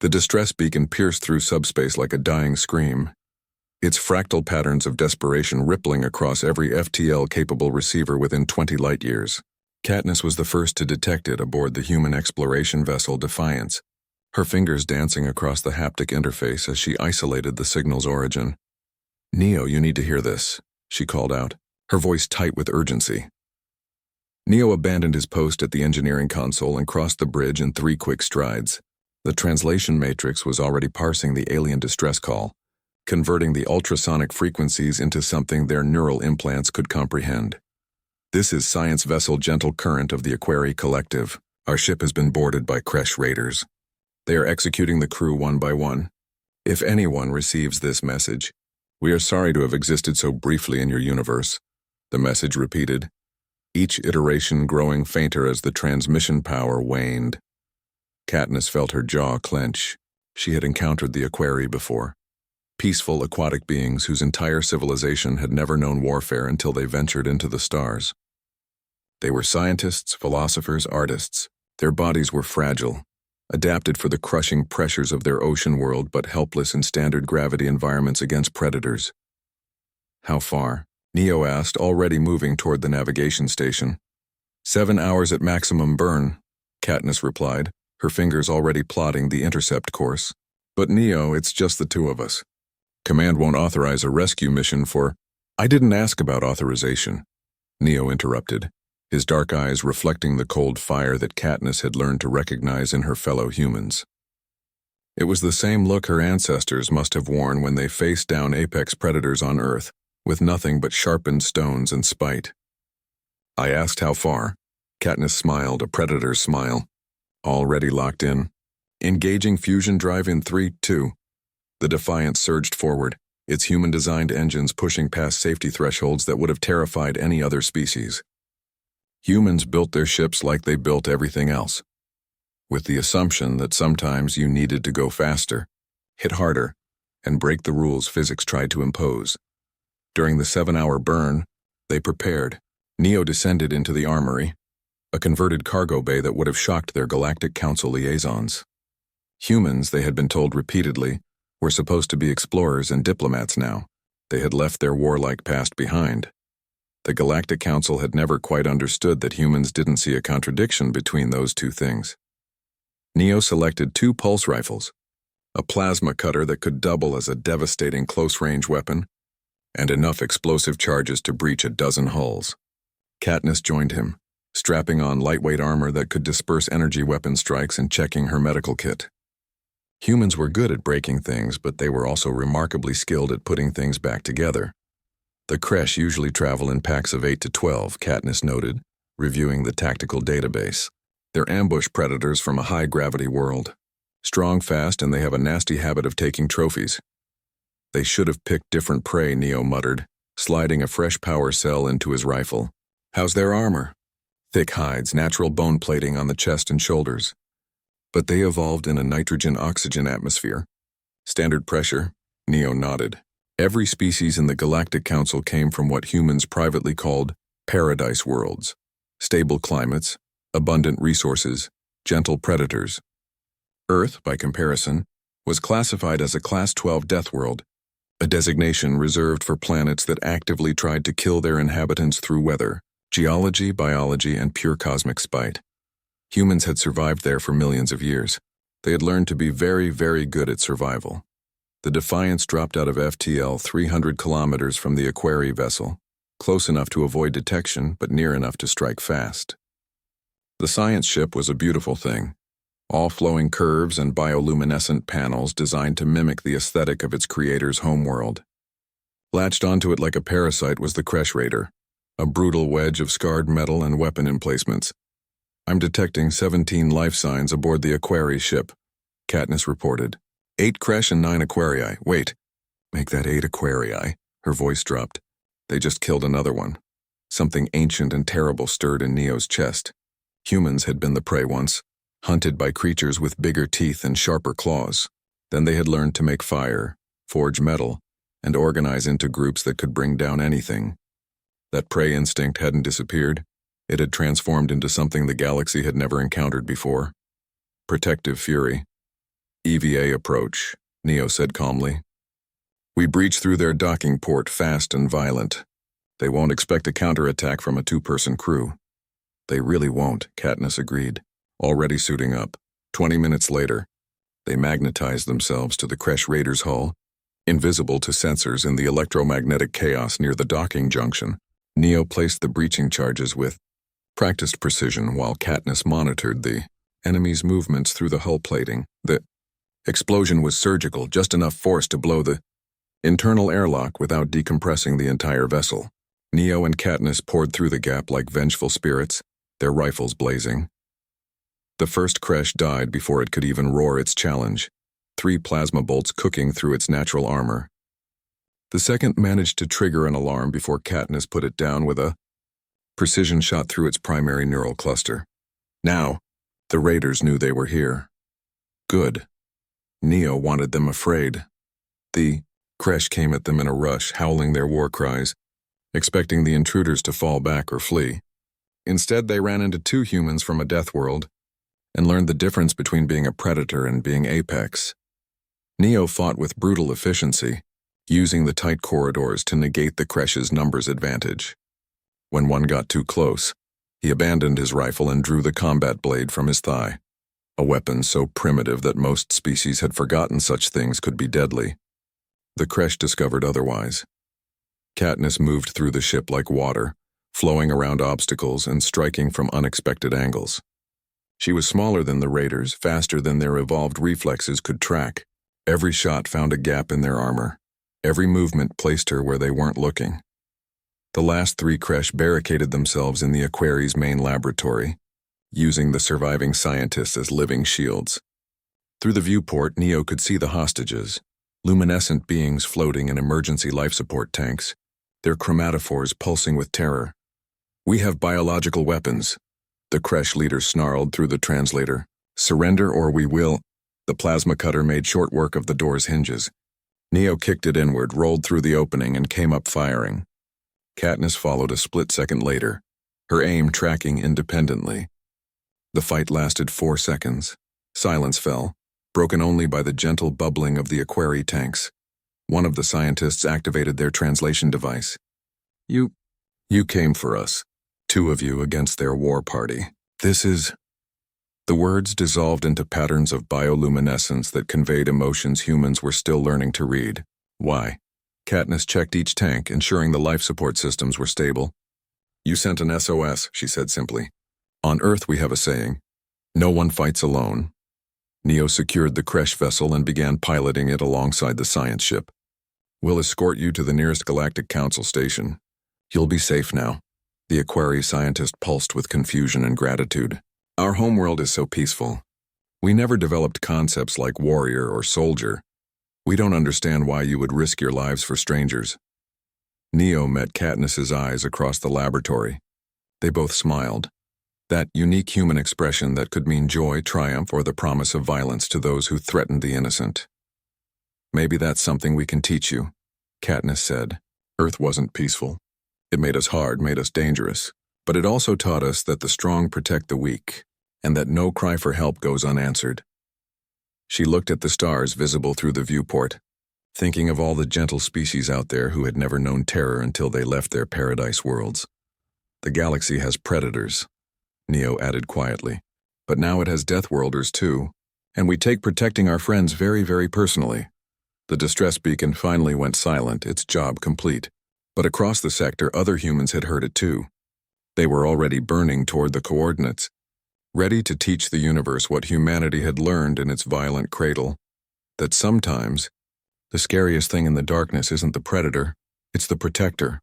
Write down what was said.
The distress beacon pierced through subspace like a dying scream, its fractal patterns of desperation rippling across every FTL-capable receiver within 20 light-years. Katniss was the first to detect it aboard the human exploration vessel Defiance, her fingers dancing across the haptic interface as she isolated the signal's origin. "Neo, you need to hear this," she called out, her voice tight with urgency. Neo abandoned his post at the engineering console and crossed the bridge in 3 quick strides. The translation matrix was already parsing the alien distress call, converting the ultrasonic frequencies into something their neural implants could comprehend. "This is Science Vessel Gentle Current of the Aquarii Collective. Our ship has been boarded by Kresh raiders. They are executing the crew one by one. If anyone receives this message, we are sorry to have existed so briefly in your universe," the message repeated, each iteration growing fainter as the transmission power waned. Katniss felt her jaw clench. She had encountered the Aquarii before. Peaceful aquatic beings whose entire civilization had never known warfare until they ventured into the stars. They were scientists, philosophers, artists. Their bodies were fragile, adapted for the crushing pressures of their ocean world but helpless in standard gravity environments against predators. "How far?" Neo asked, already moving toward the navigation station. 7 hours at maximum burn," Katniss replied, her fingers already plotting the intercept course. "But Neo, it's just the 2 of us. Command won't authorize a rescue mission for—" "I didn't ask about authorization," Neo interrupted, his dark eyes reflecting the cold fire that Katniss had learned to recognize in her fellow humans. It was the same look her ancestors must have worn when they faced down apex predators on Earth, with nothing but sharpened stones and spite. "I asked how far." Katniss smiled, a predator's smile. "Already locked in. Engaging fusion drive in 3, 2. The Defiance surged forward, its human-designed engines pushing past safety thresholds that would have terrified any other species. Humans built their ships like they built everything else, with the assumption that sometimes you needed to go faster, hit harder, and break the rules physics tried to impose. During the 7-hour burn, they prepared. Neo descended into the armory, a converted cargo bay that would have shocked their Galactic Council liaisons. Humans, they had been told repeatedly, were supposed to be explorers and diplomats now. They had left their warlike past behind. The Galactic Council had never quite understood that humans didn't see a contradiction between those 2 things. Neo selected 2 pulse rifles, a plasma cutter that could double as a devastating close-range weapon, and enough explosive charges to breach a dozen hulls. Katniss joined him, strapping on lightweight armor that could disperse energy weapon strikes and checking her medical kit. Humans were good at breaking things, but they were also remarkably skilled at putting things back together. The Kresh usually travel in packs of 8 to 12, Katniss noted, reviewing the tactical database. They're ambush predators from a high-gravity world. Strong, fast, and they have a nasty habit of taking trophies. "They should have picked different prey," Neo muttered, sliding a fresh power cell into his rifle. "How's their armor?" "Thick hides, natural bone plating on the chest and shoulders. But they evolved in a nitrogen-oxygen atmosphere. Standard pressure," Neo nodded. "Every species in the Galactic Council came from what humans privately called paradise worlds. Stable climates, abundant resources, gentle predators. Earth, by comparison, was classified as a Class 12 death world, a designation reserved for planets that actively tried to kill their inhabitants through weather, geology, biology, and pure cosmic spite. Humans had survived there for millions of years. They had learned to be very, very good at survival. The Defiance dropped out of FTL 300 kilometers from the Aquarii vessel, close enough to avoid detection but near enough to strike fast. The science ship was a beautiful thing, all flowing curves and bioluminescent panels designed to mimic the aesthetic of its creator's homeworld. Latched onto it like a parasite was the Kresh Raider, a brutal wedge of scarred metal and weapon emplacements. "I'm detecting 17 life signs aboard the Aquarii ship," Katniss reported. 8 Kresh and 9 Aquarii. Wait, make that 8 Aquarii. Her voice dropped. They just killed another one. Something ancient and terrible stirred in Neo's chest. Humans had been the prey once, hunted by creatures with bigger teeth and sharper claws. Then they had learned to make fire, forge metal, and organize into groups that could bring down anything. That prey instinct hadn't disappeared. It had transformed into something the galaxy had never encountered before. Protective fury. EVA approach, Neo said calmly. We breach through their docking port fast and violent. They won't expect a counterattack from a two-person crew. They really won't, Katniss agreed, already suiting up. 20 minutes later, they magnetized themselves to the Kresh Raiders' hull, invisible to sensors in the electromagnetic chaos near the docking junction. Neo placed the breaching charges with practiced precision while Katniss monitored the enemy's movements through the hull plating. The explosion was surgical, just enough force to blow the internal airlock without decompressing the entire vessel. Neo and Katniss poured through the gap like vengeful spirits, their rifles blazing. The first Kresh died before it could even roar its challenge, 3 plasma bolts cooking through its natural armor. The second managed to trigger an alarm before Katniss put it down with a precision shot through its primary neural cluster. Now, the Raiders knew they were here. Good. Neo wanted them afraid. The Kresh came at them in a rush, howling their war cries, expecting the intruders to fall back or flee. Instead, they ran into 2 humans from a death world and learned the difference between being a predator and being apex. Neo fought with brutal efficiency, using the tight corridors to negate the Kresh's numbers advantage. When one got too close, he abandoned his rifle and drew the combat blade from his thigh, a weapon so primitive that most species had forgotten such things could be deadly. The Kresh discovered otherwise. Katniss moved through the ship like water, flowing around obstacles and striking from unexpected angles. She was smaller than the Raiders, faster than their evolved reflexes could track. Every shot found a gap in their armor. Every movement placed her where they weren't looking. The last 3 Kresh barricaded themselves in the Aquari's main laboratory, using the surviving scientists as living shields. Through the viewport, Neo could see the hostages, luminescent beings floating in emergency life support tanks, their chromatophores pulsing with terror. We have biological weapons, the Kresh leader snarled through the translator. Surrender or we will. The plasma cutter made short work of the door's hinges. Neo kicked it inward, rolled through the opening, and came up firing. Katniss followed a split second later, her aim tracking independently. The fight lasted 4 seconds. Silence fell, broken only by the gentle bubbling of the Aquari tanks. One of the scientists activated their translation device. You came for us. 2 of you against their war party. This is... The words dissolved into patterns of bioluminescence that conveyed emotions humans were still learning to read. Why? Katniss checked each tank, ensuring the life support systems were stable. You sent an SOS, she said simply. On Earth we have a saying, no one fights alone. Neo secured the Kresh vessel and began piloting it alongside the science ship. We'll escort you to the nearest Galactic Council station. You'll be safe now. The Aquari scientist pulsed with confusion and gratitude. Our homeworld is so peaceful. We never developed concepts like warrior or soldier. We don't understand why you would risk your lives for strangers. Neo met Katniss's eyes across the laboratory. They both smiled. That unique human expression that could mean joy, triumph, or the promise of violence to those who threatened the innocent. Maybe that's something we can teach you, Katniss said. Earth wasn't peaceful. It made us hard, made us dangerous. But it also taught us that the strong protect the weak, and that no cry for help goes unanswered. She looked at the stars visible through the viewport, thinking of all the gentle species out there who had never known terror until they left their paradise worlds. The galaxy has predators, Neo added quietly, but now it has Deathworlders too, and we take protecting our friends very, very personally. The distress beacon finally went silent, its job complete, but across the sector other humans had heard it too. They were already burning toward the coordinates, ready to teach the universe what humanity had learned in its violent cradle, that sometimes the scariest thing in the darkness isn't the predator, it's the protector.